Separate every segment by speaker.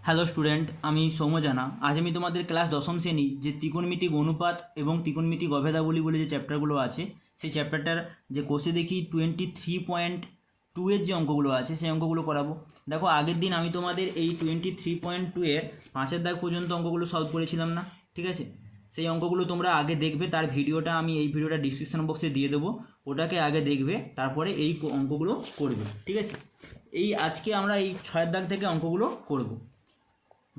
Speaker 1: Hello student, আমি সৌম্যজানা। আজ আমি তোমাদের ক্লাস দশম শ্রেণী যে ত্রিকোণমিতিক অনুপাত এবং ত্রিকোণমিতিক অভেদাবলী বলে যে চ্যাপ্টারগুলো আছে, সেই চ্যাপ্টারটার যে কোষে দেখি 23.2 এর যে অঙ্কগুলো আছে সেই অঙ্কগুলো করাবো। দেখো, আগের দিন আমি তোমাদের এই 23.2 এর 5 দাগ পর্যন্ত অঙ্কগুলো সলভ করেছিলাম না? ঠিক আছে, সেই অঙ্কগুলো তোমরা আগে দেখবে, তার ভিডিওটা আমি এই ভিডিওটা ডিসক্রিপশন বক্সে দিয়ে দেবো, ওটাকে আগে দেখবে, তারপরে এই অঙ্কগুলো করবে। ঠিক আছে, আজকে আমরা এই 6 দাগ থেকে অঙ্কগুলো করব।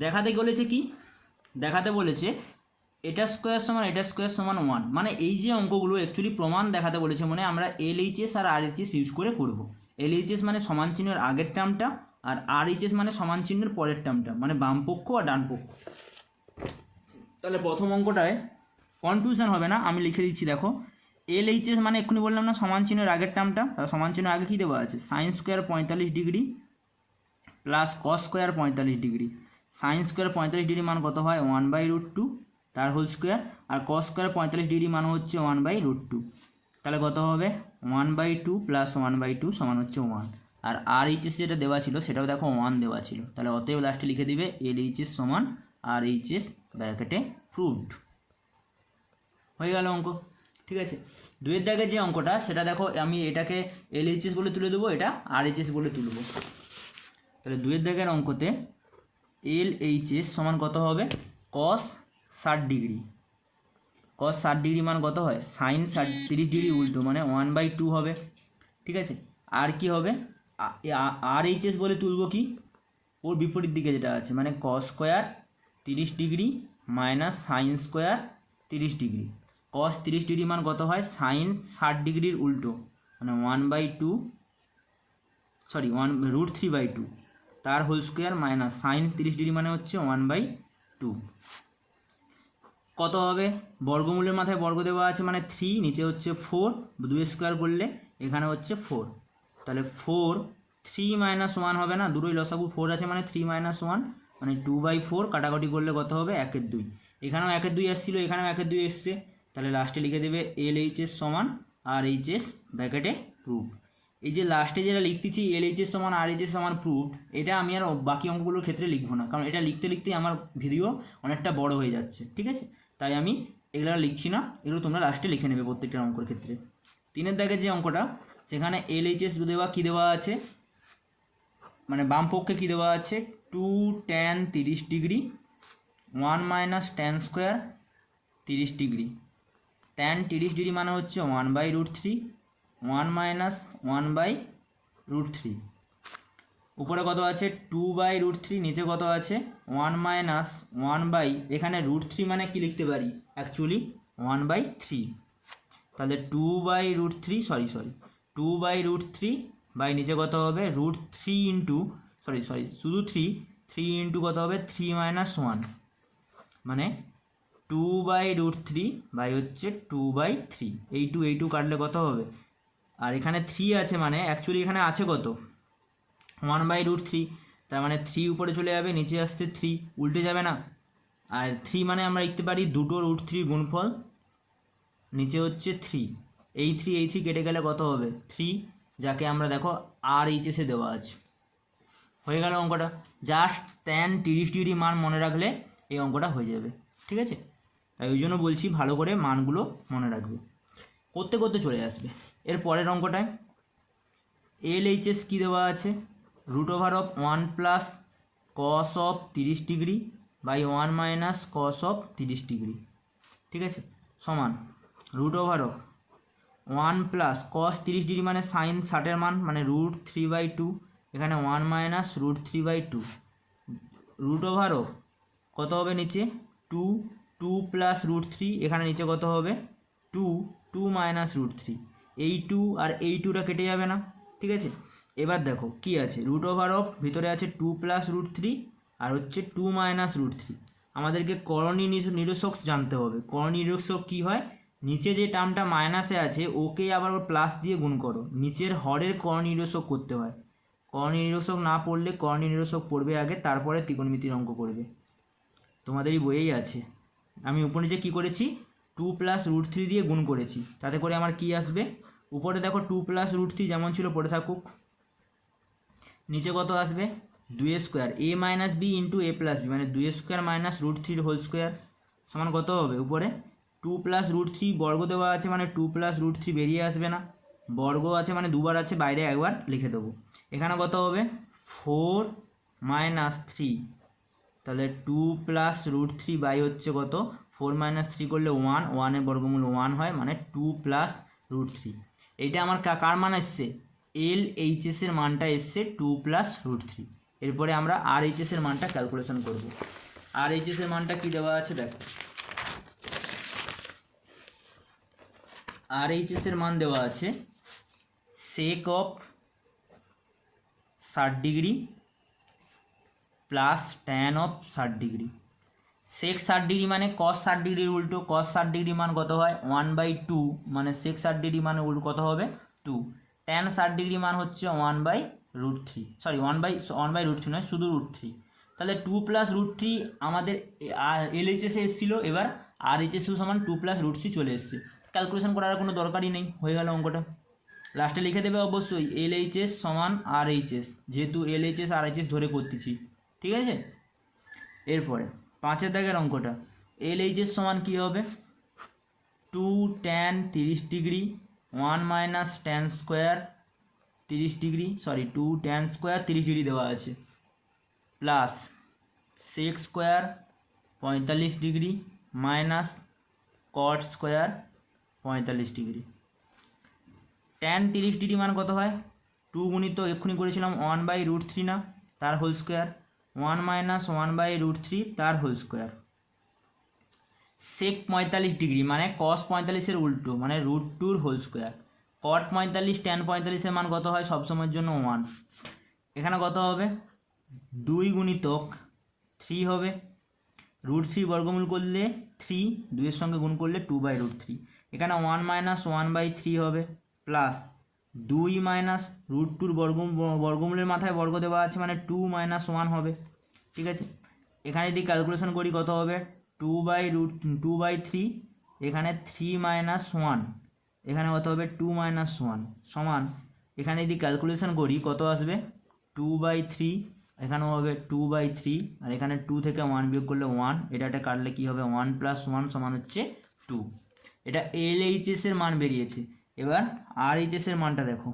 Speaker 1: দেখাতে বলেছে কি, দেখাতে বলেছে এটা স্কোয়ার সমান এটা স্কোয়ার সমান 1, মানে এই যে অঙ্কগুলো অ্যাকচুয়ালি প্রমাণ দেখাতে বলেছে, মানে আমরা এলএইচএস আর আরএইচএস ইউজ করে করব। এলএইচএস মানে সমান চিহ্নের আগের টার্মটা, আর আরএইচএস মানে সমান চিহ্নের পরের টার্মটা, মানে বাম পক্ষ আর ডান পক্ষ। তাহলে প্রথম অঙ্কটায় কনফিউশন হবে না, আমি লিখে দিচ্ছি। দেখো, এলএইচএস মানে এক্ষুনি বললাম না সমান চিহ্নের আগের টার্মটা, তাহলে সমান চিহ্নের আগে কী দেওয়া আছে? Sine square 45 degree plus cos square 45 degree. Sine square 45 degree মান কত হয়? 1/√2 তার হোল স্কোয়ার, আর কস স্কোয়ার 45 ডিগ্রি মান হচ্ছে 1/√2। তাহলে কত হবে? 1/2 প্লাস 1/2 সমান হচ্ছে 1। আর আরএইচএস যেটা দেওয়া ছিল সেটাও দেখো 1 দেওয়া ছিল, তাহলে অতএব লাস্টে লিখে দিবে এলএইচএস সমান আরএইচএস ব্র্যাকেটে প্রুভড। হয়ে গেল অঙ্ক। ঠিক আছে, দুয়ের দাগের যে অঙ্কটা সেটা দেখো, আমি এটাকে এলএইচএস বলে তুলে দেবো, এটা আরএইচএস বলে তুলব। তাহলে দুয়ের দাগের অঙ্কতে এলএইচএস সমান কত হবে? কস 60 ডিগ্রি। কস 60 ডিগ্রি মান কত হয়? সাইন 30 ডিগ্রি উল্টো, মানে 1/2 হবে। ঠিক আছে, আর কি হবে? আরএইচএস বলে তুলব কি? ওর বিপরীত দিকে যেটা আছে, মানে cos square 30 degree minus sine square 30 degree. Cos 30 degree মান কত হয়? সাইন 60 ডিগ্রির উল্টো, মানে 1/2 সরি 1√3/2 তার whole square minus sine 30 degree মানে হচ্ছে 1/2। কত হবে? বর্গমূলের মাথায় বর্গ দেওয়া আছে, মানে 3, নিচে হচ্ছে 4, 2 স্কোয়ার করলে এখানে হচ্ছে 4। তাহলে 4 3 - 1 হবে না, দুটোই লসাগু 4 আছে, মানে 3 - 1 মানে 2/4। কাটাকাটি করলে কত হবে? 1/2। এখানেও 1/2 এসেছিলো, এখানেও 1/2 এসছে, তাহলে লাস্টে লিখে দেবে এলএইচএস সমান আরএইচএস ব্র্যাকেটে প্রুভ। এই যে লাস্টে যেটা লিখতেছি এলএইচএস সমান আরএইচএস সমান প্রুভড, এটা আমি আর বাকি অঙ্কগুলোর ক্ষেত্রে লিখবো না, কারণ এটা লিখতে লিখতেই আমার ভিডিও অনেকটা বড় হয়ে যাচ্ছে। ঠিক আছে, তাই আমি এগুলো লিখছি না, এগুলো তোমরা লাস্টে লিখে নেবে প্রত্যেকটা অঙ্কের ক্ষেত্রে। তিনের দাগের যে অঙ্কটা, সেখানে এলএইচএস দেওয়া কী দেওয়া আছে, মানে বাম পক্ষে কী দেওয়া আছে? 2 tan 30 degree 1 - tan square 30 degree. tan 30 degree মানে হচ্ছে 1/√3, 1 - 1/√3। উপরে কত আছে? 2/√3, নিচে কত আছে? 1 - 1 এখানে √3 মানে কি লিখতে পারি? অ্যাকচুয়ালি 1/3। তাহলে 2/√3 2/√3 বাই নিচে কত হবে? √3 ইন্টু শুধু 3 ইন্টু কত হবে? 3 - 1, মানে 2/√3 বাই হচ্ছে 2/3। এই টু কাটলে কত হবে? আর এখানে 3 আছে, মানে অ্যাকচুয়ালি এখানে আছে কত? 1/√3, তার মানে 3 উপরে চলে যাবে, নিচে আসতে 3 উল্টে যাবে না। আর 3 মানে আমরা লিখতে পারি দুটো √3 গুণফল, নিচে হচ্ছে 3। এই 3 কেটে গেলে কত হবে? 3, যাকে আমরা দেখো আরএইচএসে দেওয়া আছে। হয়ে গেল অঙ্কটা। জাস্ট tan 30 ডিগ্রি মান মনে রাখলে এই অঙ্কটা হয়ে যাবে। ঠিক আছে, তাই ওই জন্য বলছি ভালো করে মানগুলো মনে রাখবে, করতে করতে চলে আসবে। এর পরের অঙ্কটায় এলএইচএস কী দেওয়া আছে? √1 plus cos of 30 degree by 1 minus cos of 30 degree. ঠিক আছে, সমান √1 প্লাস কস 30 ডিগ্রি মানে সাইন 60-এর মান, মানে √3/2, এখানে 1 মাইনাস √3/2। কত হবে নিচে? 2 প্লাস √3, এখানে নিচে কত হবে? 2 মাইনাস √3। এই 2 আর এই 2টা কেটে যাবে না? ঠিক আছে, এবার দেখো কি আছে? ভিতরে আছে 2 প্লাস √3 আর হচ্ছে 2 মাইনাস √3। আমাদেরকে করণীয় নিরসক জানতে হবে। করণীয় নিরসক কী হয়? নিচে যে টার্মটা মাইনাসে আছে ওকে আবার প্লাস দিয়ে গুণ করো, নিচের হরের করণীয় নিরসক করতে হয়। করণীয় নিরসক না পড়লে করণীয় নিরসক পড়বে আগে, তারপরে ত্রিকোণমিতির অঙ্ক করবে, তোমাদেরই বইয়েই আছে। আমি উপর নিচে কী করেছি? 2 প্লাস √3 দিয়ে গুণ করেছি, তাতে করে আমার কি আসবে? উপরে দেখো 2 প্লাস √3 যেমন ছিল পড়ে থাকুক, নিচে কত আসবে? 2 স্কোয়ার এ মাইনাস বি ইন্টু এ প্লাস বি মানে 2 স্কোয়ার মাইনাস √3 হোল স্কোয়ার সমান কত হবে উপরে 2 প্লাস √3 বর্গ দেওয়া আছে মানে 2 প্লাস √3 বেরিয়ে আসবে না, বর্গ আছে মানে দুবার আছে, বাইরে একবার লিখে দেবো। এখানে কত হবে 4 মাইনাস 3, তাহলে 2 প্লাস √3 বাই হচ্ছে কত 4 মাইনাস 3 করলে 1, 1-এর বর্গমূল 1 হয় মানে 2 প্লাস √3। এইটা আমার কার মান এসছে LHS এর মানটা এসছে 2 প্লাস √3। এরপরে আমরা RHS এর মানটা ক্যালকুলেশন করব। RHS এর মানটা কি দেওয়া আছে দেখো, RHS এর মান দেওয়া আছে sec of 60 degree plus tan of 60 degree. sec 60 degree মানে cos 60 ডিগ্রির উল্টো, cos 60 ডিগ্রি মান কত হয় 1/2 মানে sec 60 ডিগ্রি মানে উল্টো কত হবে 2, tan 60 ডিগ্রি মান হচ্ছে 1/√3, সরি 1/√3 নয় শুধু √3, তাহলে 2 প্লাস √3 আমাদের LHS এ এসেছিলো, এবার RHS সমান 2 প্লাস √3 চলে এসছে, ক্যালকুলেশন করার কোনো দরকারই নেই, হয়ে গেল অঙ্কটা। লাস্টে লিখে দেবে অবশ্যই LHS সমান RHS, যেহেতু LHS RHS ধরে করতেছি, ঠিক আছে। এরপরে 5 দাগের অঙ্কটা LHS সমান কী হবে 2 tan 30 degree 1 minus tan square 30 degree, sorry 2 tan square 30 degree দেওয়া আছে plus sec square 45 degree minus cot square 45 degree. tan 30 degree মান কত হয় 2 গুণিত এক্ষুনি করেছিলাম 1/√3 না, তার হোল স্কোয়ার 1 মাইনাস 1/√3 তার হোল স্কোয়ার। sec 45 ডিগ্রি মানে cos 45-এর উল্টো মানে √2 হোল স্কোয়ার। cot 45 tan 45-এর মান কত হয় সবসময়ের জন্য 1, এখানে কত হবে 2 গুণিতক 3 হবে, √3 বর্গমূল করলে 3, 2-এর সঙ্গে গুণ করলে 2/√3, এখানে 1 মাইনাস 1/3 হবে প্লাস 2 মাইনাস √2 বর্গমূলের মাথায় বর্গ দেওয়া আছে মানে 2 মাইনাস 1 হবে, ঠিক আছে। এখানে যদি ক্যালকুলেশন করি কত হবে 2/3, এখানে 3 মাইনাস 1, এখানে কত হবে 2 মাইনাস 1 সমান, এখানে যদি ক্যালকুলেশন করি কত আসবে 2/3, এখানেও হবে 2/3, আর এখানে 2 থেকে 1 বিয়োগ করলে 1, এটা কাটলে কি হবে 1 প্লাস 1 সমান হচ্ছে 2। এটা LHS এর মান বেরিয়েছে। এবার RHS এর মানটা দেখো,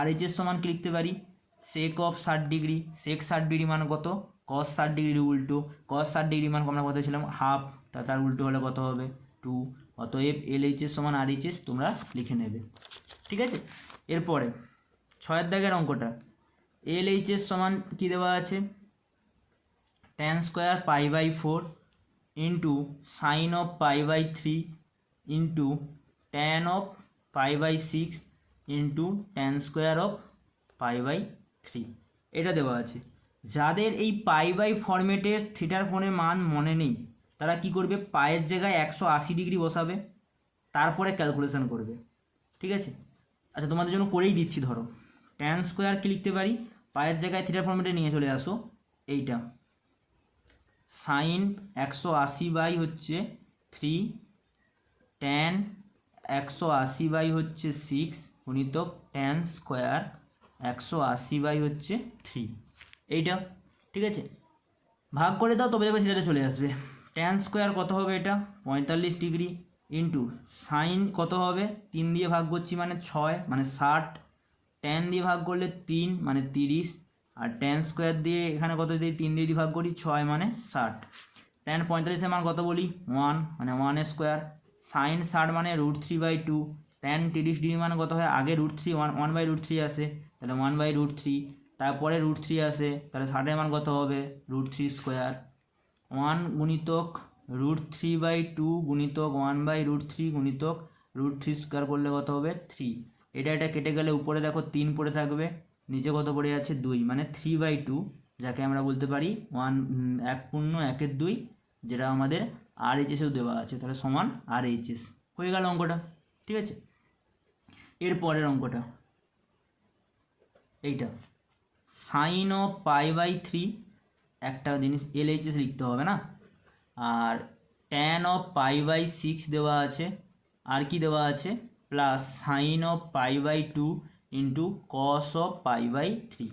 Speaker 1: RHS সমান কি লিখতে পারি sec of 60 degree, sec 60 degree মান কত cos 60 ডিগ্রি উল্টো, cos 60 ডিগ্রি মান আমরা কত ছিলাম হাফ, তার উল্টো হলে কত হবে 2, অতএব LHS সমান RHS তোমরা লিখে নেবে, ঠিক আছে। এরপরে 6 দাগের অঙ্কটা LHS সমান কি দেওয়া আছে tan square π/4 into sine of π/3 into tan of π/6 into tan square of π/3, এটা দেওয়া আছে। যাদের এই π/4 ফরম্যাটের থিটার কোণের মান মনে নেই তারা কি করবে পায়ের জায়গায় 180 ডিগ্রি বসাবে, তারপরে ক্যালকুলেশন করবে, ঠিক আছে। আচ্ছা তোমাদের জন্য করেই দিচ্ছি, ধরো tan স্কোয়ার কি লিখতে পারি পায়ের জায়গায় থিটার ফরম্যাটে নিয়ে চলে আসো, এইটা সাইন 180 বাই হচ্ছে 3 tan 180 বাই হচ্ছে 6 গুণিতক tan স্কোয়ার 180 বাই হচ্ছে 3, এইটা ঠিক আছে। ভাগ করে দাও তবে দেখবে সেটাতে চলে আসবে। tan স্কোয়ার কত হবে এটা 45 ডিগ্রি ইন্টু সাইন কত হবে 3 দিয়ে ভাগ করছি মানে 6 মানে 60, tan দিয়ে ভাগ করলে 3 মানে 30, আর tan স্কোয়ার দিয়ে এখানে কত দিয়ে 3 দিয়ে ভাগ করি 6 মানে 60, tan 45-এর মান কত বলি 1 মানে 1 স্কোয়ার, সাইন 60 মানে √3/2, tan 30 ডিগ্রি মানে কত হয় আগে √3 1/√3 আসে তাহলে 1/√3, তারপরে √3 আসে তাহলে 60-এর মান কত হবে √3 স্কোয়ার, 1 গুণিতক √3/2 গুণিতক 1/√3 গুণিতক √3 স্কোয়ার করলে কত হবে 3, এটা কেটে গেলে উপরে দেখো 3 পড়ে থাকবে, নিচে কত পড়ে আছে 2 মানে 3/2, যাকে আমরা বলতে পারি 1/2, যেটা আমাদের RHSেও দেওয়া আছে, তাহলে সমান RHS হয়ে গেল অঙ্কটা, ঠিক আছে। এর পরের অঙ্কটা এইটা সাইন অফ π/3, একটা জিনিস LHS লিখতে হবে না, আর tan অফ π/6 দেওয়া আছে, আর কি দেওয়া আছে plus sine of π/2 into cos of π/3।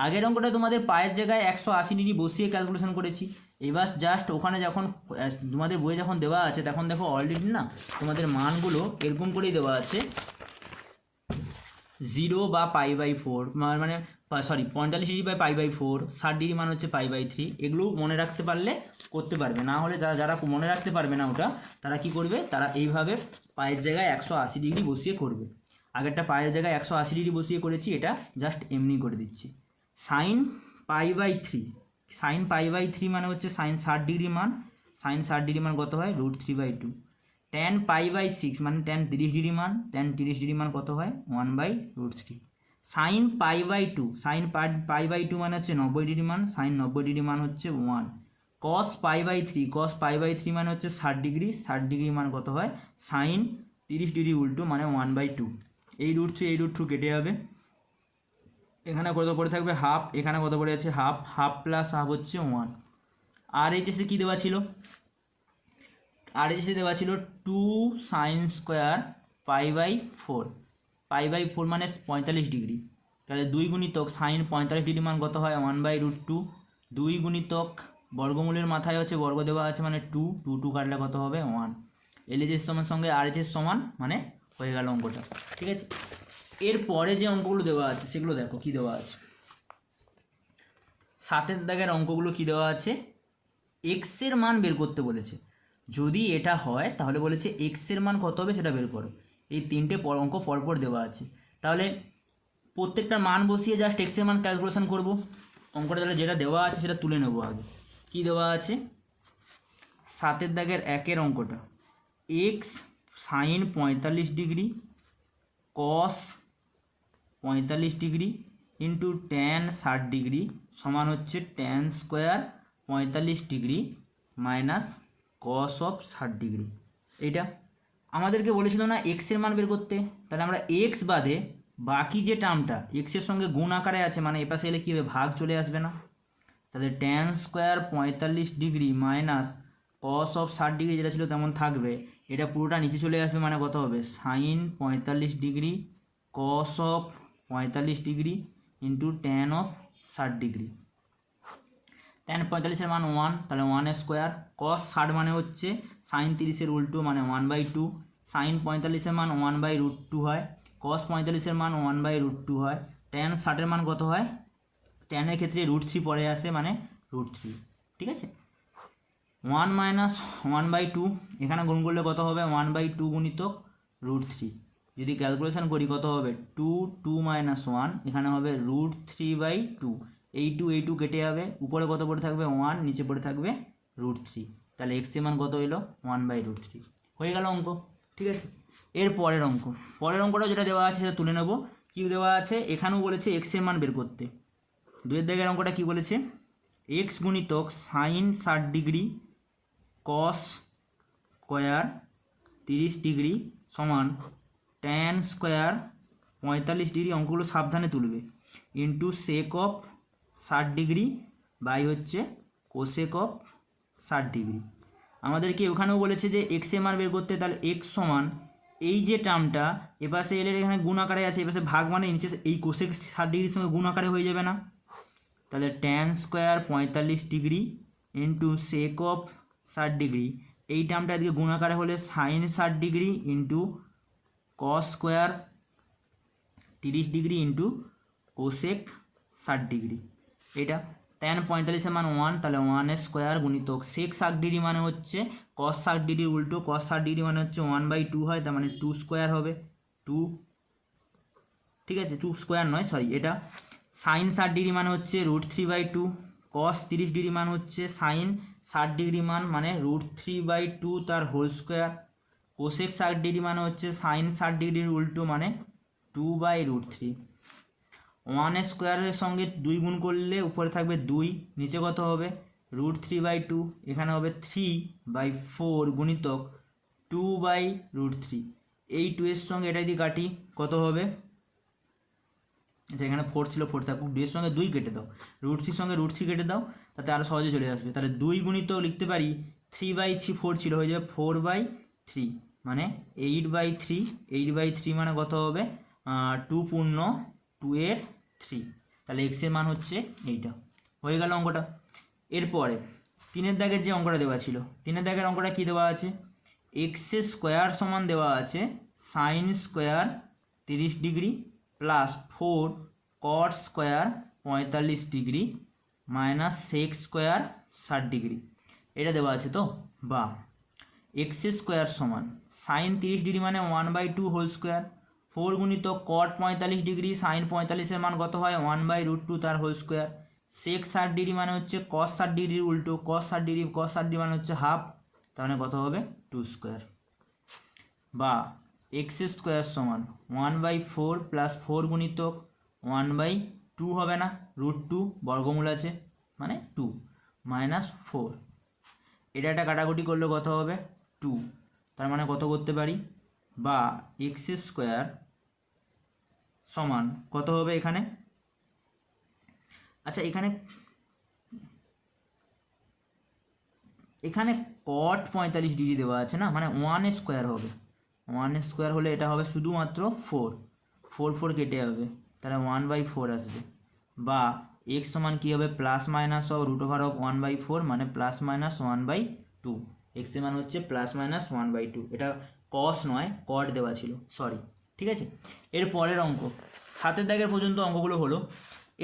Speaker 1: আগের অঙ্কটা তোমাদের পায়ের জায়গায় 180 ডিগ্রি বসিয়ে ক্যালকুলেশন করেছি। এবার জাস্ট ওখানে যখন তোমাদের বইয়ে যখন দেওয়া আছে তখন দেখো অলরেডি না তোমাদের মানগুলো এরকম করেই দেওয়া আছে 0 বা π/4 মানে সরি 45 ডিগ্রি বাই π/4, 60 ডিগ্রি মান হচ্ছে π/3। এগুলো মনে রাখতে পারলে করতে পারবে, না হলে যারা মনে রাখতে পারবে না ওটা তারা কি করবে, তারা এইভাবে পায়ের জায়গায় 180 ডিগ্রি বসিয়ে করবে। আগেরটা পায়ের জায়গায় 180 ডিগ্রি বসিয়ে করেছি, এটা জাস্ট এমনি করে দিচ্ছি। সাইন π/3, সাইন π/3 মানে হচ্ছে সাইন 60 ডিগ্রি মান, সাইন 60 ডিগ্রি মান কত হয় √3/2। tan π/6 মানে tan 30 ডিগ্রি মান, tan 30 ডিগ্রি মান কত হয় 1/√3। সাইন π/2, সাইন π/2 মানে হচ্ছে 90 ডিগ্রি মান, সাইন 90 ডিগ্রি মান হচ্ছে 1। cos π/3, cos π/3 মানে হচ্ছে 60 ডিগ্রি, 60 ডিগ্রি মান কত হয় সাইন 30 ডিগ্রি উল্টো মানে 1/2। এই √3 এই √2 কেটে যাবে, এখানে কত পড়ে থাকবে হাফ, এখানে কত পড়ে আছে হাফ, হাফ প্লাস হাফ হচ্ছে 1। আর এইচএসে কী দেওয়া ছিল, আর এইচএসে দেওয়া ছিল 2 sin স্কোয়ার π/4, π/4 মানে 45 ডিগ্রি, তাহলে 2 গুণিতক সাইন 45 ডিগ্রি মান কত হয় 1/√2। 2 গুণিতক বর্গমূলের মাথায় হচ্ছে বর্গ দেওয়া আছে মানে 2, 2 কাটলে কত হবে 1। এলএইচএস সমান সঙ্গে আরএইচএস সমান মানে হয়ে গেল অঙ্কটা, ঠিক আছে। এরপরে যে অঙ্কগুলো দেওয়া আছে সেগুলো দেখো কি দেওয়া আছে। 7 দাগের অঙ্কগুলো কি দেওয়া আছে, এক্স এর মান বের করতে বলেছে। যদি এটা হয় তাহলে বলেছে এক্স এর মান কত হবে সেটা বের করো। এই তিনটে অঙ্ক পরপর দেওয়া আছে, তাহলে প্রত্যেকটা মান বসিয়ে জাস্ট এক্স এর মান ক্যালকুলেশন করব। অঙ্কটা তাহলে যেটা দেওয়া আছে সেটা তুলে নেব আগে। কি দেওয়া আছে 7 দাগের 1 অঙ্কটা, x sine 45 degree cos 45 degree into tan 60 degree সমান হচ্ছে tan square 45 degree minus cos of 60 degree. এইটা আমাদেরকে বলেছিল না এক্সের মান বের করতে, তাহলে আমরা এক্স বাদে বাকি যে টার্মটা এক্সের সঙ্গে গুণ আকারে আছে মানে এপাশে এলে কী হবে ভাগ চলে আসবে না, তাহলে tan square 45 degree minus cos of 60 degree যেটা ছিল তেমন থাকবে, এটা পুরোটা নিচে চলে আসবে মানে কত হবে sine 45 degree cos of 45 degree into tan of 60 degree. Tan 45-এর মান 1, তাহলে 1 স্কোয়ার, কস 60 মানে হচ্ছে সাইন 30-এর উল্টো মানে 1/2, সাইন 45-এর মান 1/√2 হয়, কস 45-এর মান 1/√2 হয়, ট্যান 60-এর মান কত হয়, ট্যানের ক্ষেত্রে √3 পরে আসে মানে √3, ঠিক আছে। 1 মাইনাস 1/2 এখানে গুণ করলে কত হবে 1/2 গুণিতক √3। যদি ক্যালকুলেশন করি কত হবে 2, 2 মাইনাস 1 এখানে হবে √3/2। এই 2 কেটে যাবে, উপরে কত পড়ে থাকবে 1, নিচে পড়ে থাকবে √3, তাহলে এক্স এর মান কত হলো 1/√3। হয়ে গেল অঙ্ক, ঠিক আছে। এর পরের অঙ্কটা যেটা দেওয়া আছে সেটা তুলে নেব। কি দেওয়া আছে এখানেও বলেছে এক্স এর মান বের করতে। 2 দাগের অঙ্কটা কি বলেছে, এক্স গুণিতক sine 60 degree cos square 30 degree সমান ট্যান স্কোয়ার 45 ডিগ্রি, অঙ্কগুলো সাবধানে তুলবে, into sec of 60 degree by হচ্ছে কোসেক অফ 60 ডিগ্রি। আমাদেরকে ওখানেও বলেছে যে এক্স এর মান বের করতে, তাহলে এক্স সমান এই যে টার্মটা এপাশে এলে এখানে গুণ আকারে আছে, এপাশে ভাগ মানে নিচে এই কোসেক 60 ডিগ্রির সঙ্গে গুণ আকারে হয়ে যাবে না, তাহলে tan square 45 degree into sec of 60 degree, এই টার্মটা এদিকে গুণ আকারে হলে sine 60 degree into cos square 30 degree into cosec 60 degree. এটা ট্যান 45-এর মান 1, তাহলে 1 স্কোয়ার গুণিতক সেক 60 ডিগ্রি মানে হচ্ছে কস 60 ডিগ্রি উল্টো, কস 60 ডিগ্রি মানে হচ্ছে 1/2 হয়, তার মানে 2 স্কোয়ার হবে 2, ঠিক আছে 2 স্কোয়ার নয় সরি এটা। সাইন 60 ডিগ্রি মানে হচ্ছে √3/2, কস 30 ডিগ্রি মান হচ্ছে সাইন 60 ডিগ্রি মানে √3/2 তার হোল স্কোয়ার, কোসেক 60 ডিগ্রি মানে হচ্ছে সাইন 60 ডিগ্রির উল্টো মানে 2/√3। 1 স্কোয়ারের সঙ্গে 2 গুণ করলে উপরে থাকবে 2, নিচে কত হবে √3/2, এখানে হবে 3/4 গুণিতক 2/√3। এই 2 এর সঙ্গে এটা যদি কাটি কত হবে, আচ্ছা এখানে 4 ছিল 4 থাকুক, 2 এর সঙ্গে 2 কেটে দাও, √3 সঙ্গে √3 কেটে দাও, তাতে আরও সহজে চলে আসবে। তাহলে 2 গুণিত লিখতে পারি 3/4 ছিল, হয়ে যাবে 4/3 মানে 8/3 মানে কত হবে 2 পূর্ণ 2 এর 3, তাহলে এক্সের মান হচ্ছে এইটা। হয়ে গেল অঙ্কটা। এরপরে 3-এর দাগের যে অঙ্কটা দেওয়া ছিল, 3-এর দাগের অঙ্কটা কী দেওয়া আছে, এক্স স্কোয়ার সমান দেওয়া আছে sine square 30 degree plus 4 cot square 45 degree minus sec square 60 degree, এটা দেওয়া আছে তো। বা এক্স স্কোয়ার সমান সাইন 30 ডিগ্রি মানে 1/2 হোল স্কোয়ার, 4 গুণিত কট 45 ডিগ্রি, সাইন 45-এর মান কত হয় 1/√2 তার হোল স্কোয়ার, সেক 60 ডিগ্রি মানে হচ্ছে কস 60 ডিগ্রির উল্টো, কস 60 ডিগ্রি মানে হচ্ছে হাফ, তার মানে কত হবে 2 স্কোয়ার। বা এক্স স্কোয়ার সমান 1/4 প্লাস 4 গুণিতক 1/2 হবে না, √2 বর্গমূল আছে মানে 2 মাইনাস 4, এটা একটা কাটাকুটি করলে কত হবে 2, তার মানে কত করতে পারি, বা এক্স স্কোয়ার সমান কত হবে এখানে, আচ্ছা এখানে কট 45 ডিগ্রি দেওয়া আছে না, মানে 1 স্কোয়ার হবে, 1 স্কোয়ার হলে এটা হবে শুধুমাত্র 4 কেটে যাবে, তাহলে 1/4 আসবে। বা এক্স সমান কী হবে প্লাস মাইনাস অফ √1/4 মানে প্লাস মাইনাস 1/2, এক্সের মান হচ্ছে প্লাস মাইনাস 1/2, এটা কস নয় কট দেওয়া ছিল, সরি। ঠিক আছে, এর পরের অঙ্ক 7-এর দাগের পর্যন্ত অঙ্কগুলো হলো।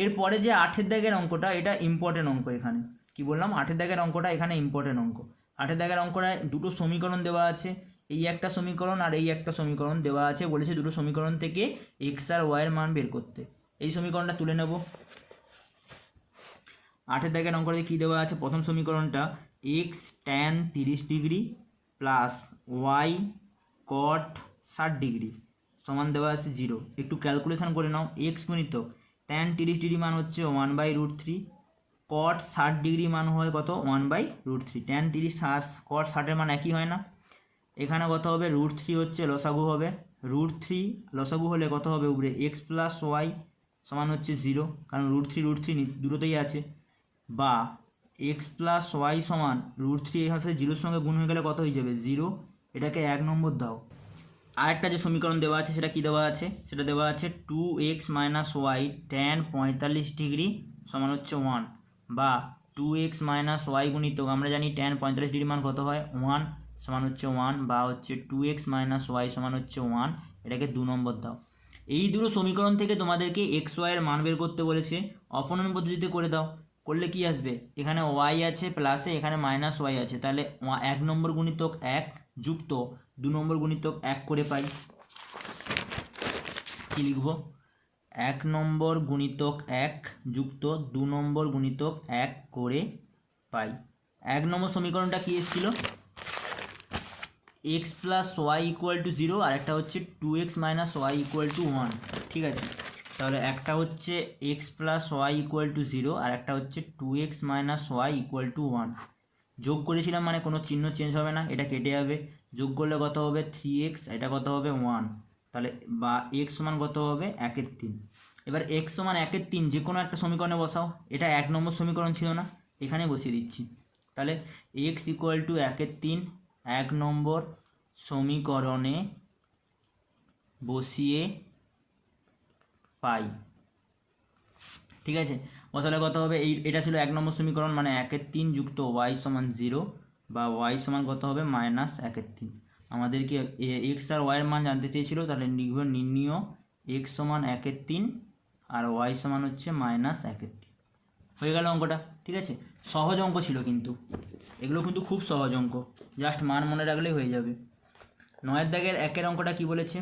Speaker 1: এরপরে যে 8-এর দাগের অঙ্কটা, এটা ইম্পর্টেন্ট অঙ্ক। এখানে কি বললাম, 8-এর দাগের অঙ্কটা এখানে ইম্পর্টেন্ট অঙ্ক। 8-এর দাগের অঙ্কটায় দুটো সমীকরণ দেওয়া আছে, এই একটা সমীকরণ আর এই একটা সমীকরণ দেওয়া আছে, বলেছে দুটো সমীকরণ থেকে এক্স আর ওয়াইয়ের মান বের করতে। এই সমীকরণটা তুলে নেব। 8-এর দাগের অঙ্কটাতে কী দেওয়া আছে, প্রথম সমীকরণটা x tan 30 degree plus y cot 60 degree সমান দেওয়া আছে 0। একটু ক্যালকুলেশন করে নাও, এক্স গুণিত ট্যান 30 ডিগ্রি মান হচ্ছে 1/√3, কট 60 ডিগ্রি মান হয় কত 1/√3, ট্যান 30 কট 60-এর মান একই হয় না, এখানে কত হবে √3 হচ্ছে লসাগু হবে, √3 লসাগু হলে কত হবে উপরে এক্স প্লাস ওয়াই সমান হচ্ছে 0, কারণ √3 দুটোতেই আছে। বা এক্স প্লাস ওয়াই সমান √3 এই হাতে 0-এর সঙ্গে গুণ হয়ে গেলে কত হয়ে যাবে 0, এটাকে 1 নম্বর দাও। আরেকটা যে সমীকরণ দেওয়া আছে সেটা কি দেওয়া আছে, সেটা দেওয়া আছে 2x - y ট্যান 45 ডিগ্রি সমান হচ্ছে 1, বা 2x - y গুণিতক আমরা জানি ট্যান 45 ডিগ্রি মান কত হয় 1 সমান হচ্ছে 1, বা হচ্ছে 2x - y সমান হচ্ছে 1, এটাকে 2 নম্বর দাও। এই দুটো সমীকরণ থেকে তোমাদেরকে এক্স ওয়াইয়ের মান বের করতে বলেছে, অপনয়ন পদ্ধতিতে করে দাও। করলে কি আসবে, এখানে ওয়াই আছে প্লাসে এখানে মাইনাস ওয়াই আছে, তাহলে 1 নম্বর গুণিতক 1 যুক্ত 2 নম্বর গুণিতক 1 করে পাই। কি লিখব, 1 নম্বর গুণিতক 1 যুক্ত 2 নম্বর গুণিতক 1 করে পাই। 1 নম্বর সমীকরণটা কি এসেছিল, x plus y equal to 0, আর একটা হচ্ছে 2x - y ইকুয়াল টু 1। ঠিক আছে, তাহলে একটা হচ্ছে x plus y equal to 0, আর একটা হচ্ছে 2x - y ইকুয়াল টু 1। যোগ করেছিলাম মানে কোনো চিহ্ন চেঞ্জ হবে না, এটা কেটে যাবে, যোগ করলে কত হবে 3x, এটা কত হবে 1, তাহলে বা x সমান কত হবে 1/3। এবার x সমান 1/3 যে কোনো একটা সমীকরণে বসাও, এটা 1 নম্বর সমীকরণ ছিল না, এখানে বসিয়ে দিচ্ছি, তাহলে x ইকুয়াল টু 1/3 1 নম্বর সমীকরণে বসিয়ে পাই। ঠিক আছে, বসালে কত হবে, এটা ছিল 1 নম্বর সমীকরণ, মানে 1/3 যুক্ত y সমান 0, বা y সমান কত হবে -1/3। আমাদেরকে এক্স আর ওয়াইয়ের মান জানতে চেয়েছিল, তাহলে লিখব নির্ণীয় এক্স সমান 1/3 আর ওয়াই সমান হচ্ছে -1/3। হয়ে গেল অঙ্কটা। ঠিক আছে, সহজ অঙ্ক ছিল কিন্তু, এগুলো কিন্তু খুব সহজ অঙ্ক, জাস্ট মান মনে রাখলেই হয়ে যাবে। 9-এর দাগের 1-এর অঙ্কটা কি বলেছে,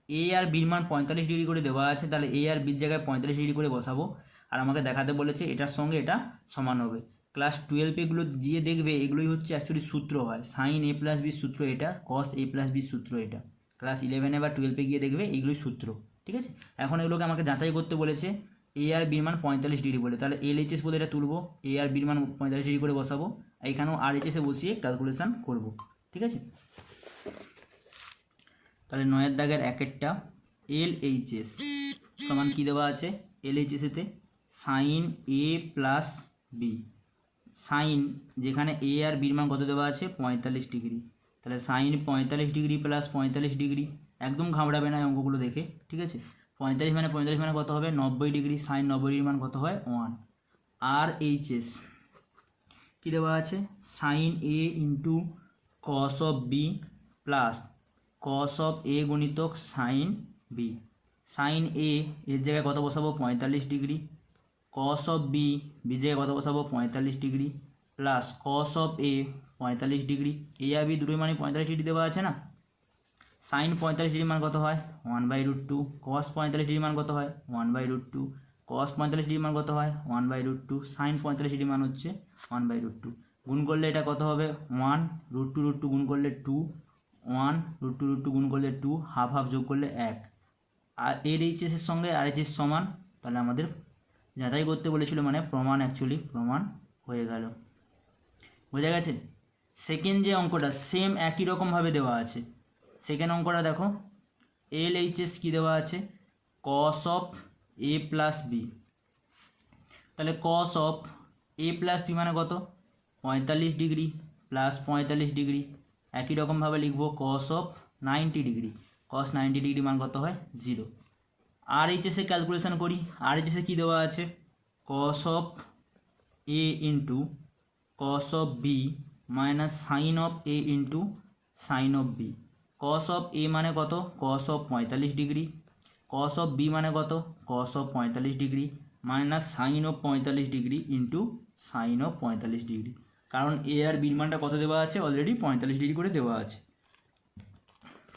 Speaker 1: এ আর বির মান 45 ডিগ্রি করে দেওয়া আছে, তাহলে এ আর বির জায়গায় 45 ডিগ্রি করে বসাবো, আর আমাকে দেখাতে বলেছে এটার সঙ্গে এটা সমান হবে। ক্লাস 12 এগুলো দিয়ে দেখবে, এগুলোই হচ্ছে অ্যাকচুয়ালি সূত্র হয়, সাইন a + b সূত্র এটা, কস a + b সূত্র এটা। ক্লাস 11-এ বা 12-এ গিয়ে দেখবে এইগুলোই সূত্র। ঠিক আছে, এখন এগুলোকে আমাকে যাচাই করতে বলেছে, এ আর বির মান 45 ডিগ্রি বলে, তাহলে LHS বলে এটা তুলবো, এ আর বির মান 45 ডিগ্রি করে বসাবো, এইখানেও RHS-এ বসিয়ে ক্যালকুলেশান করব। ঠিক আছে, তাহলে 9-এর দাগের 1-এরটা LHS সমান কী দেওয়া আছে, LHS-এতে সাইন a + b, সাইন যেখানে এ আর বির মান কত দেওয়া আছে 45 ডিগ্রি, তাহলে সাইন 45 ডিগ্রি প্লাস 45 ডিগ্রি, একদম ঘাবড়াবে না অঙ্কগুলো দেখে। ঠিক আছে, 45 মানে কত হবে 90 ডিগ্রি, সাইন 90 ডিগ্রি মান কত হয় 1। আর এইচএস কী দেওয়া আছে, sine A into cos of B plus cos of A গুণিতক সাইন বি। সাইন এ এর জায়গায় কত বসাবো 45 ডিগ্রি, কস অফ বি বির জায়গায় কত বসাবো 45 degree plus cos of A 45 degree. A আর বি দুটোই মানে 45 ডিগ্রি দেওয়া আছে না। সাইন 45 ডিগ্রি মান কত হয় 1/√2, কস 45 ডিগ্রি মান কত হয় 1/√2, কস 45 ডিগ্রি মান কত হয় 1/√2, সাইন 45 ডিগ্রি মান হচ্ছে 1/√2। গুণ করলে এটা কত হবে 1, √2 গুণ করলে 2, 1 √2 গুণ করলে 2, হাফ হাফ যোগ করলে 1। আর এর এইচএসের সঙ্গে আর এইচএস সমান, তাহলে আমাদের যাচাই করতে বলেছিল মানে প্রমাণ অ্যাকচুয়ালি প্রমাণ হয়ে গেল। বোঝা গেছে। সেকেন্ড যে অঙ্কটা সেম একই রকমভাবে দেওয়া আছে। সেকেন্ড অঙ্কটা দেখো, এল এইচএস কী দেওয়া আছে cos of A plus B. তাহলে cos of A plus B মানে কত 45 ডিগ্রি প্লাস 45 ডিগ্রি। একই রকমভাবে লিখবো cos of 90 degree, cos 90 degree মান কত হয় 0। আর এইচএসে ক্যালকুলেশন করি। আর এইচএসে কী দেওয়া আছে cos of A into cos of B minus sine of A into sine of B. Cos of A মানে কত cos of 45 degree, cos of B মানে কত cos of 45 degree minus sine of 45 degree into sine of 45 degree. কারণ A আর বির মানটা কত দেওয়া আছে অলরেডি 45 ডিগ্রি করে দেওয়া আছে।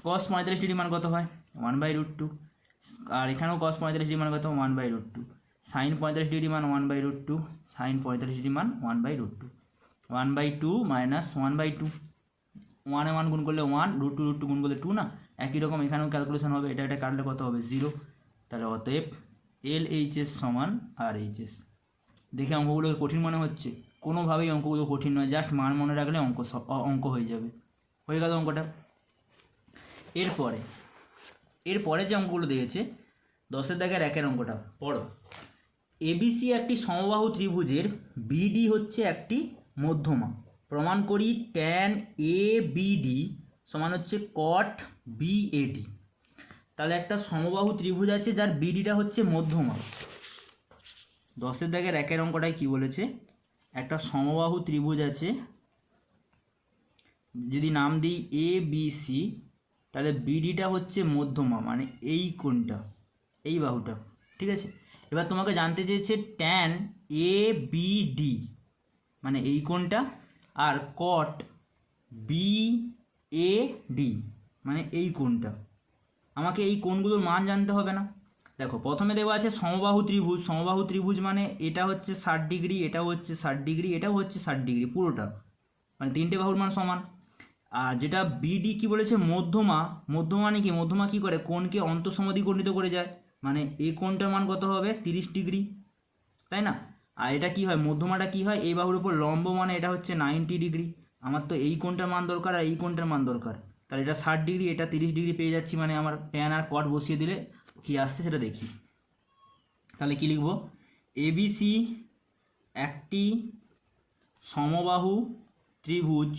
Speaker 1: কস 45 ডিগ্রি মান কত হয় 1/√2, আর এখানেও কস 45 ডিগ্রি মান কত 1/√2, সাইন 45 ডিগ্রি মান 1/√2, সাইন 45 ডিগ্রি মান 1/√2, 1/2 মাইনাস 1/2, 1 এ 1 গুণ করলে 1, √2 গুণ করলে 2 না। একই রকম এখানেও ক্যালকুলেশন হবে, এটা কাটলে কত হবে 0। তাহলে অতএব এল এইচএস সমান আর এইচএস। দেখে অঙ্কগুলো কঠিন মনে হচ্ছে, কোনোভাবেই অঙ্কগুলো কঠিন নয়, জাস্ট মান মনে রাখলে অঙ্ক হয়ে যাবে। হয়ে গেল অঙ্কটা। এরপরে যে অঙ্কগুলো দিয়েছে 10-এর দাগের 1-এর অঙ্কটা পড়ো। এবিসি একটি সমবাহু ত্রিভুজের বিডি হচ্ছে একটি মধ্যমা। প্রমাণ করি ট্যান এ বিডি সমান হচ্ছে কট বিএডি। তাহলে একটা সমবাহু ত্রিভুজ আছে যার বিডিটা হচ্ছে মধ্যমা। 10-এর দাগের 1-এর অঙ্কটায় কি বলেছে, একটা সমবাহু ত্রিভুজ আছে, যদি নাম দিই এ বি সি, তাহলে বিডিটা হচ্ছে মধ্যমা মানে এই কোণটা, এই বাহুটা, ঠিক আছে। এবার তোমাকে জানতে চেয়েছে ট্যান এ বি ডি মানে এই কোণটা, আর কট বি এ ডি মানে এই কোণটা। আমাকে এই কোণগুলোর মান জানতে হবে না। দেখো প্রথমে দেওয়া আছে সমবাহু ত্রিভুজ। সমবাহু ত্রিভুজ মানে এটা হচ্ছে 60 ডিগ্রি, এটাও হচ্ছে 60 ডিগ্রি, এটাও হচ্ছে 60 ডিগ্রি, পুরোটা মানে তিনটে বাহুর মান সমান। আর যেটা বিডি কি বলেছে মধ্যমা, মধ্যমা মানে কি, মধ্যমা কি করে কোণকে অন্তঃসমদ্বিখণ্ডিত করে যায়, মানে এই কোণটার মান কত হবে 30 ডিগ্রি, তাই না। আর এটা কি হয় মধ্যমাটা কি হয় এই বাহুর উপর লম্ব, মানে এটা হচ্ছে 90 ডিগ্রি। আমার তো এই কোণটার মান দরকার আর এই কোণটার মান দরকার, তাহলে এটা 60 ডিগ্রি এটা 30 ডিগ্রি পেয়ে যাচ্ছি, মানে আমার ট্যান আর কট বসিয়ে দিলে কি আসছে সেটা দেখি। তাহলে কি লিখব, এবিসি একটি সমবাহু ত্রিভুজ।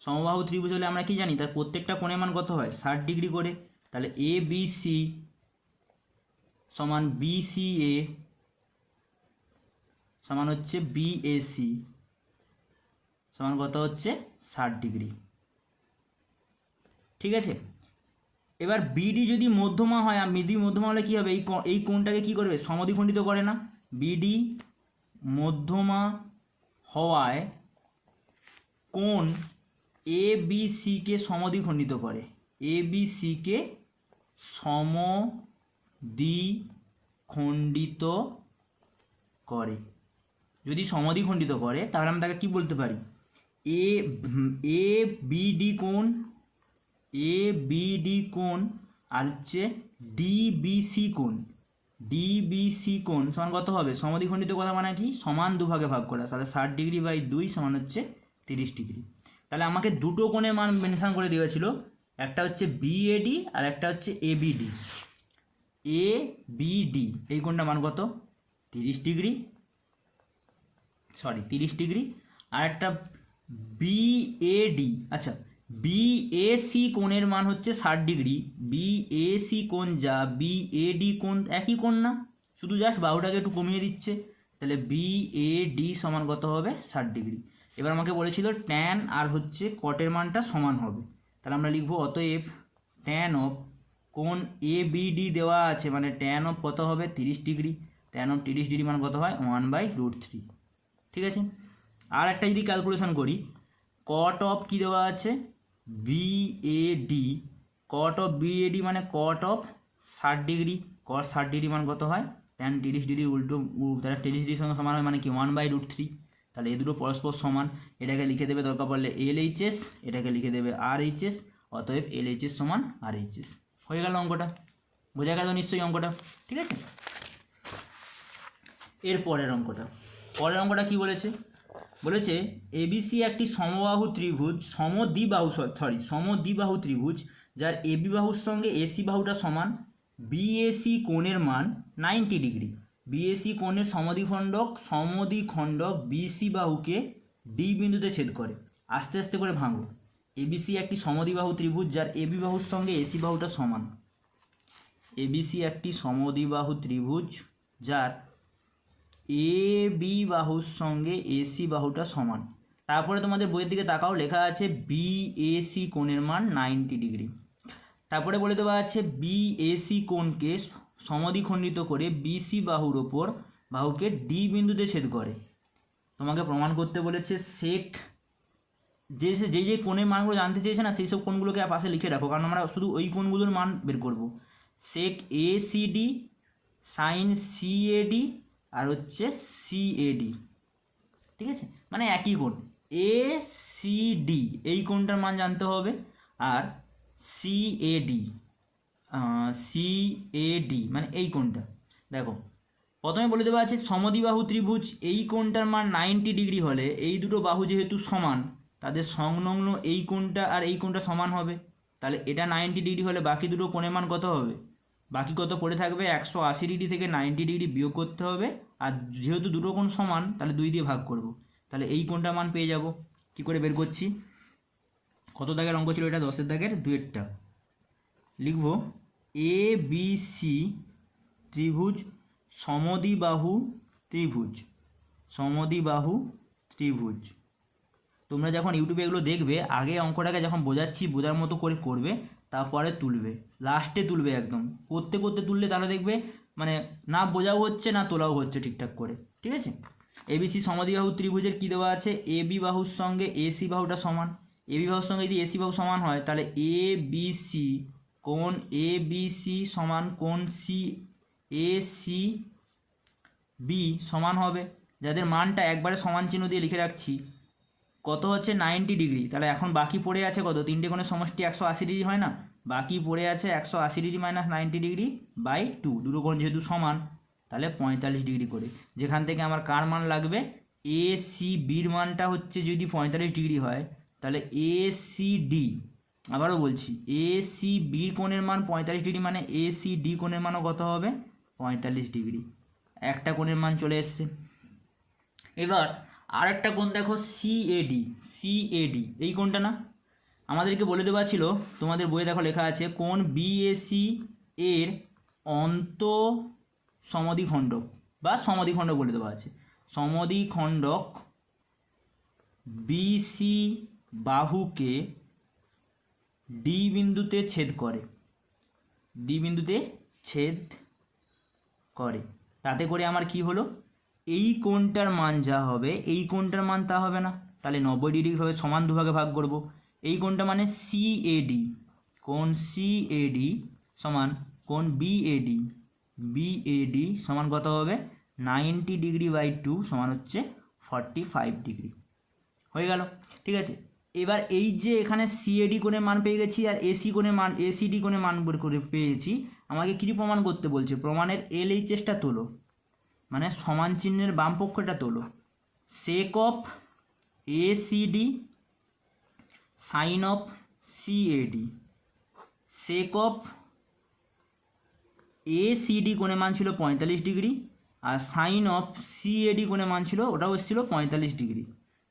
Speaker 1: সমবাহু ত্রিভুজ হলে আমরা কি জানি তার প্রত্যেকটা কোণের মান কত হয় 60 ডিগ্রি করে। তাহলে এ বি সি সমান বিসিএ সমান হচ্ছে বিএসি সমান কত হচ্ছে 60 ডিগ্রি, ঠিক আছে। এবার বিডি যদি মধ্যমা হয়, আর বিডি মধ্যমা হলে কী হবে, এই কোণটাকে কী করবে সমদ্বিখণ্ডিত করে না। বিডি মধ্যমা হওয়ায় কোণ এ বি সিকে সমদ্বিখণ্ডিত করে, এ বি সিকে সমদ্বিখণ্ডিত করে। যদি সমদ্বিখণ্ডিত করে তাহলে আমরা তাকে কী বলতে পারি, এ বিডি কোণ, এ বিডি কোণ আর হচ্ছে ডিবিসি কোণ, ডিবিসি কোণ সমান কত হবে সমদ্বিখণ্ডিত করা মানে কি সমান দুভাগে ভাগ করা, তাহলে 60 ডিগ্রি বাই 2 সমান হচ্ছে 30 ডিগ্রি। তাহলে আমাকে দুটো কোণের মান মেনশন করে দেওয়া ছিল, একটা হচ্ছে বিএডি আর একটা হচ্ছে এবিডি। এ বিডি এই কোণটার মান কত 30 ডিগ্রি, সরি 30 ডিগ্রি, আর একটা বিএডি, আচ্ছা বিএসি কোণের মান হচ্ছে 60 ডিগ্রি, বিএসি কোণ যা বিএডি কোণ একই কোণ না, শুধু জাস্ট বাহুটাকে একটু কমিয়ে দিচ্ছে, তাহলে বিএডি সমান কত হবে 60 ডিগ্রি। এবার আমাকে বলেছিল ট্যান আর হচ্ছে কটের মানটা সমান হবে, তাহলে আমরা লিখবো অতএব ট্যান অফ কোণ এ বিডি দেওয়া আছে, মানে ট্যান অফ কত হবে 30 ডিগ্রি, ট্যান অফ 30 ডিগ্রি মান কত হয় 1/√3। ঠিক আছে, আর একটা যদি ক্যালকুলেশন করি, কট অফ কী দেওয়া আছে বিএডি, কট অফ বিএডি মানে কট অফ 60 ডিগ্রি, কট 60 ডিগ্রি মান কত হয় ট্যান 30 ডিগ্রি উল্টো, তাহলে 30 ডিগ্রির সঙ্গে সমান হয় মানে কি 1/√3। তাহলে এই দুটো পরস্পর সমান, এটাকে লিখে দেবে দরকার পড়লে এলএইচএস, এটাকে লিখে দেবে আরএইচএস, অতএব এলএইচএস সমান আরএইচএস। হয়ে গেল অঙ্কটা, বোঝা গেল নিশ্চয়ই অঙ্কটা। ঠিক আছে, এর পরের অঙ্কটা কি বলেছে, বলেছে এবিসি একটি সমবাহু ত্রিভুজ, সমদ্বিবাহু ত্রিভুজ যার এবি বাহুর সঙ্গে এসি বাহুটা সমান, বিএসি কোণের মান 90 ডিগ্রি, বিএসি কোণের সমদ্বিখণ্ডক বিসি বাহুকে ডি বিন্দুতে ছেদ করে। আস্তে আস্তে করে ভাঙো। এবিসি একটি সমদ্বিবাহু ত্রিভুজ যার এবি বাহুর সঙ্গে এসি বাহুটা সমান, এবিসি একটি সমদ্বিবাহু ত্রিভুজ যার এ বি বাহুর সঙ্গে এসি বাহুটা সমান। তারপরে তোমাদের বইয়ের দিকে তাকাও, লেখা আছে বিএসি কোণের মান 90 ডিগ্রি। তারপরে বলে দেওয়া আছে বিএসি কোণকে সমদ্বিখণ্ডিত করে বিসি বাহুর ওপর বাহুকে ডি বিন্দুতে ছেদ করে। তোমাকে প্রমাণ করতে বলেছে সেক, যে কোণের মানগুলো জানতে চেয়েছে না সেই সব কোণগুলোকে পাশে লিখে রাখো, কারণ আমরা শুধু ওই কোণগুলোর মান বের করব। সেক এসিডি, সাইন সিএডি আর হচ্ছে সিএডি। ঠিক আছে, মানে একই কোণ এসিডি, এই কোণটার মান জানতে হবে, আর সিএডি মানে এই কোণটা। দেখো প্রথমে বলে দেওয়া আছে সমদ্বিবাহু ত্রিভুজ, এই কোণটার মান 90 ডিগ্রি হলে এই দুটো বাহু যেহেতু সমান তাদের সংলগ্ন এই কোণটা আর এই কোণটা সমান হবে, তাহলে এটা 90 ডিগ্রি হলে বাকি দুটো কোণের মান কত হবে, বাকি কত পড়ে থাকবে 180 ডিগ্রি থেকে 90 ডিগ্রি বিয়োগ করতে হবে, আর যেহেতু দুটো কোণ সমান তাহলে 2 দিয়ে ভাগ করব, তাহলে এই কোণটার মান পেয়ে যাব। কি করে বের করছি, কত দাগের অঙ্ক ছিল এটা, 10-এর দাগের 2-এরটা লিখব, এ বি সি ত্রিভুজ সমদ্বিবাহু ত্রিভুজ। তোমরা যখন ইউটিউবে এগুলো দেখবে আগে অঙ্কটাকে যখন বোঝাচ্ছি বোঝার মতো করে করবে, তারপরে তুলবে, লাস্টে তুলবে, একদম করতে করতে তুললে তাহলে দেখবে মানে না বোঝাও হচ্ছে না তোলাও হচ্ছে ঠিকঠাক করে। ঠিক আছে, এবিসি সমদ্বিবাহু ত্রিভুজের কী দেওয়া আছে, এবি বাহুর সঙ্গে এসি বাহুটা সমান, এবি বাহুর সঙ্গে যদি এসি বাহু সমান হয় তাহলে এ বি সি কোণ এ বি সি সমান কোণ সি এ সি বি সমান হবে, যাদের মানটা একবারে সমান চিহ্ন দিয়ে লিখে রাখছি, কত হচ্ছে 90 ডিগ্রি। তাহলে এখন বাকি পড়ে আছে কত, তিনটে কোণের সমষ্টি 180 ডিগ্রি হয় না, বাকি পড়ে আছে 180 ডিগ্রি মাইনাস 90 ডিগ্রি বাই 2, দুটো কোণ যেহেতু সমান তাহলে 45 ডিগ্রি করে। যেখান থেকে আমার কার মান লাগবে, এ সি বির মানটা হচ্ছে যদি 45 ডিগ্রি হয় তাহলে এ সি ডি, আবারও বলছি এ সি বির কোণের মান 45 ডিগ্রি, মানে এ সি ডি কোণের মানও কত হবে 45 ডিগ্রি। একটা কোণের মান চলে এসছে। এবার আর একটা কোণ দেখো সিএডি, এই কোণটা না আমাদেরকে বলে দেওয়া ছিল, তোমাদের বইয়ে দেখো লেখা আছে কোণ বিএসি এর অন্ত সমদ্বিখণ্ডক বা সমদ্বিখণ্ডক বলে দেওয়া আছে, সমদ্বিখণ্ডক বিসি বাহুকে ডি বিন্দুতে ছেদ করে, তাতে করে আমার কি হলো, এই কোণটার মান যা হবে এই কোণটার মান তা হবে না, তাহলে 90 ডিগ্রি ভাবে সমান দুভাগে ভাগ করব। এই কোণটা মানে সিএডি, কোণ সিএডি সমান কোণ বিএডি সমান কত হবে 90 ডিগ্রি বাই 2 সমান হচ্ছে 45 ডিগ্রি। হয়ে গেল। ঠিক আছে, এবার এই যে এখানে সিএডি কোণের মান পেয়ে গেছি আর এসিডি কোণের মান বের করে পেয়েছি, আমাকে কী প্রমাণ করতে বলছে, প্রমাণের এলএইচএসটা তোলো, মানে সমান চিহ্নের বাম পক্ষটা তোলো, sec of ACD sine of CAD, sec of ACD কোণের মান ছিল 45 ডিগ্রি আর সাইন অফ সিএডি কোণের মান ছিল ওটাও এসেছিল 45 ডিগ্রি।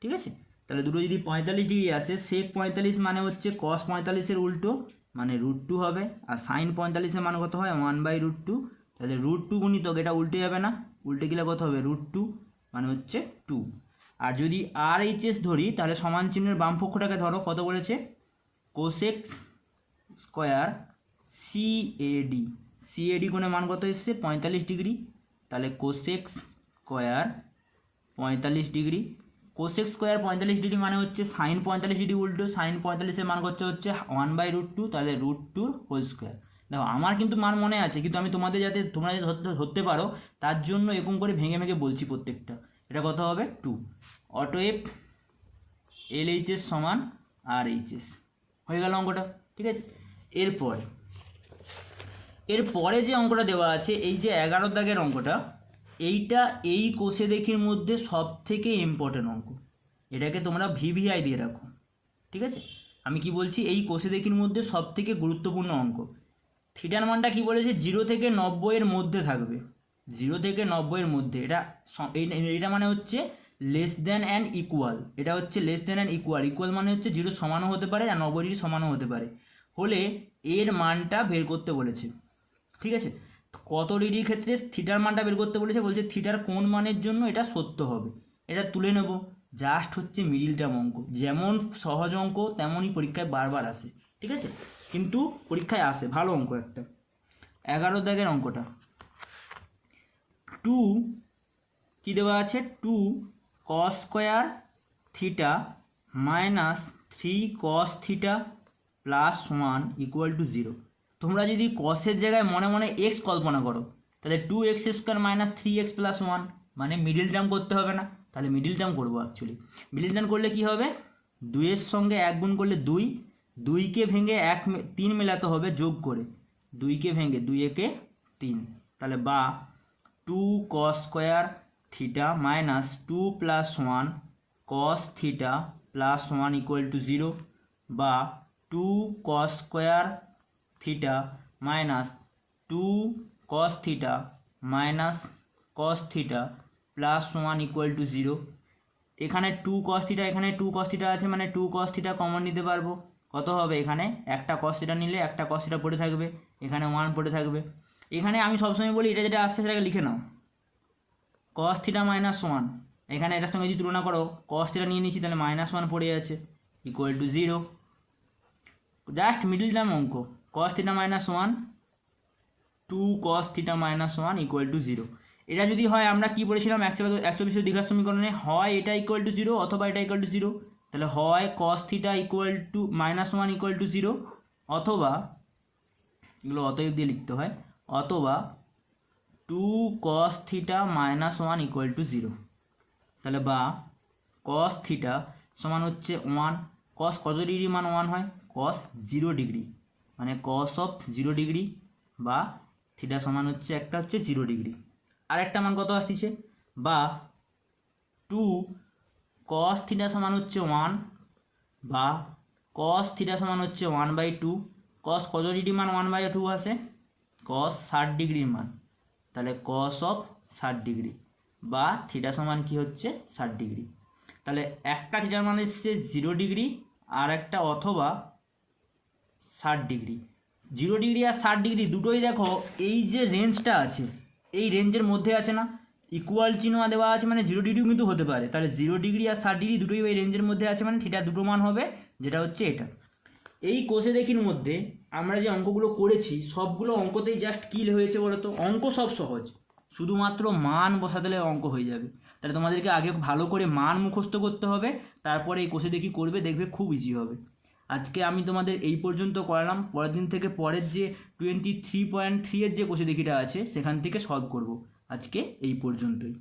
Speaker 1: ঠিক আছে, তাহলে দুটো যদি 45 ডিগ্রি আসে, সেক 45 মানে হচ্ছে কস 45-এর উল্টো মানে √2 হবে, আর সাইন 45-এর মান কত হয় 1/√2। তাহলে √2 গুণিতক এটা উল্টে যাবে না, উল্টে গেলে কত হবে √2 মানে হচ্ছে 2। আর যদি RHS ধরি তাহলে সমান চিহ্নের বাম পক্ষটাকে ধরো, কত বলেছে কোসেক স্কোয়ার CAD কোণের মান কত এসছে 45 ডিগ্রি। তাহলে cosec square 45 degree, cosec square 45 degree মানে হচ্ছে সাইন 45 ডিগ্রি উল্টো, সাইন 45-এর মান হচ্ছে 1/√2, তাহলে √2 হোল স্কোয়ার। দেখো আমার কিন্তু মান মনে আছে, কিন্তু আমি তোমাদের যাতে তোমরা ধরতে পারো তার জন্য এরকম করে ভেঙে ভেঙে বলছি প্রত্যেকটা। এটা কত হবে 2। অতএব LHS সমান RHS হয়ে গেল অঙ্কটা, ঠিক আছে। এরপরে যে অঙ্কটা দেওয়া আছে, এই যে 11 দাগের অঙ্কটা, এইটা এই কোষে দেখির মধ্যে সব থেকে ইম্পর্টেন্ট অঙ্ক। এটাকে তোমরা VVI দিয়ে রাখো, ঠিক আছে। আমি কি বলছি, এই কোষে দেখির মধ্যে সব থেকে গুরুত্বপূর্ণ অঙ্ক। থিটার মানটা কি বলেছে 0 থেকে 90-এর মধ্যে থাকবে, 0 থেকে 90-এর মধ্যে। এটা মানে হচ্ছে লেস দ্যান অ্যান্ড ইকুয়াল, এটা হচ্ছে লেস দ্যান অ্যান্ড ইকুয়াল মানে হচ্ছে 0 সমানও হতে পারে আর 90 ডিগ্রি সমানও হতে পারে, হলে এর মানটা বের করতে বলেছে, ঠিক আছে। কত ডিগ্রির ক্ষেত্রে থিটার মানটা বের করতে বলেছে, বলছে থিটার কোন মানের জন্য এটা সত্য হবে। এটা তুলে নেব, জাস্ট হচ্ছে মিডিল টার্ম অঙ্ক, যেমন সহজ অঙ্ক তেমনই পরীক্ষায় বারবার আসে, ঠিক আছে, কিন্তু পরীক্ষায় আসে, ভালো অঙ্ক একটা। 11 দাগের অঙ্কটা 2 কি দেওয়া আছে 2 cos square theta minus 3 cos theta plus 1 equal to 0। তোমরা যদি কসের জায়গায় মনে মনে এক্স কল্পনা করো, তাহলে 2x square minus 3x plus 1 মানে মিডিল টার্ম করতে হবে না, তাহলে মিডিল টার্ম করবো। অ্যাকচুয়ালি মিডিল টার্ম করলে কি হবে, 2-এর সঙ্গে 1 গুণ করলে 2, 2কে ভেঙে 3 মেলাতে হবে যোগ করে, 2কে ভেঙে 2 × 3, তাহলে বা 2 cos square theta minus 2 plus 1 cos theta plus 1 equal to 0, বা 2 cos square theta minus 2 cos theta minus cos theta plus 1 equal to 0। এখানে 2 cos থিটা, এখানে 2 cos থিটা আছে মানে 2 cos থিটা কমন নিতে পারবো, কত হবে এখানে একটা cos থিটা নিলে একটা cos থিটা পড়ে থাকবে, এখানে 1 পড়ে থাকবে। এখানে আমি সবসময় বলি এটা যেটা আসছে সেটাকে লিখে নাও, cos থিটা মাইনাস 1, এখানে এটার সঙ্গে যদি তুলনা করো cos থিটা নিয়ে নিচ্ছি তাহলে -1 পড়ে আছে equal to 0। Just middle term অঙ্ক, cos theta minus 1 2 cos theta minus 1 equal to 0। এটা যদি হয় আমরা কি বলেছিলাম 124 দ্বিঘাত সমীকরণে, হয় এটা ইকুয়াল টু 0 অথবা এটা ইকুয়াল টু 0, তাহলে হয় cos theta equal to -1 equal to 0, অথবা এগুলো অতএব দিয়ে লিখতে হয়, অথবা 2 cos theta minus 1 equal to 0। তাহলে বা cos থিটা সমান হচ্ছে 1, cos কত ডিগ্রি মান 1 হয়, cos 0 ডিগ্রি মানে cos অফ 0 ডিগ্রি, বা থিটা সমান হচ্ছে একটা হচ্ছে 0 ডিগ্রি, আর একটা মান কত আসছে, বা 2 cos থিটা সমান হচ্ছে 1, বা cos থিটা সমান হচ্ছে 1/2, cos কত ডিগ্রি মান 1/2 আসে, cos 60 ডিগ্রির মান, তাহলে cos অফ 60 ডিগ্রি, বা থিটা সমান কি হচ্ছে 60 ডিগ্রি। তাহলে একটা থিটার মান এসছে 0 ডিগ্রি আর একটা অথবা 60 ডিগ্রি। 0 ডিগ্রি আর 60 ডিগ্রি দুটোই দেখো এই যে রেঞ্জটা আছে এই রেঞ্জের মধ্যে আছে না, ইকুয়াল চিহ্ন দেওয়া আছে মানে 0 ডিগ্রিও কিন্তু হতে পারে, তাহলে 0 ডিগ্রি আর 60 ডিগ্রি দুটোই ওই রেঞ্জের মধ্যে আছে মানে থিটা দুটো মান হবে, যেটা হচ্ছে এটা। এই কোষে দেখির মধ্যে আমরা যে অঙ্কগুলো করেছি সবগুলো অঙ্কতেই জাস্ট কী হয়েছে বলো তো, অঙ্ক সব সহজ, শুধুমাত্র মান বসাতে হলে অঙ্ক হয়ে যাবে। তাহলে তোমাদেরকে আগে ভালো করে মান মুখস্থ করতে হবে, তারপরে এই কোষে দেখি করবে, দেখবে খুব ইজি হবে। আজকে আমি তোমাদের এই পর্যন্ত করালাম, পরের দিন থেকে পরের যে 23.3 এর যে কোষে দেখিটা আছে সেখান থেকে সলভ করব। আজকে এই পর্যন্তই।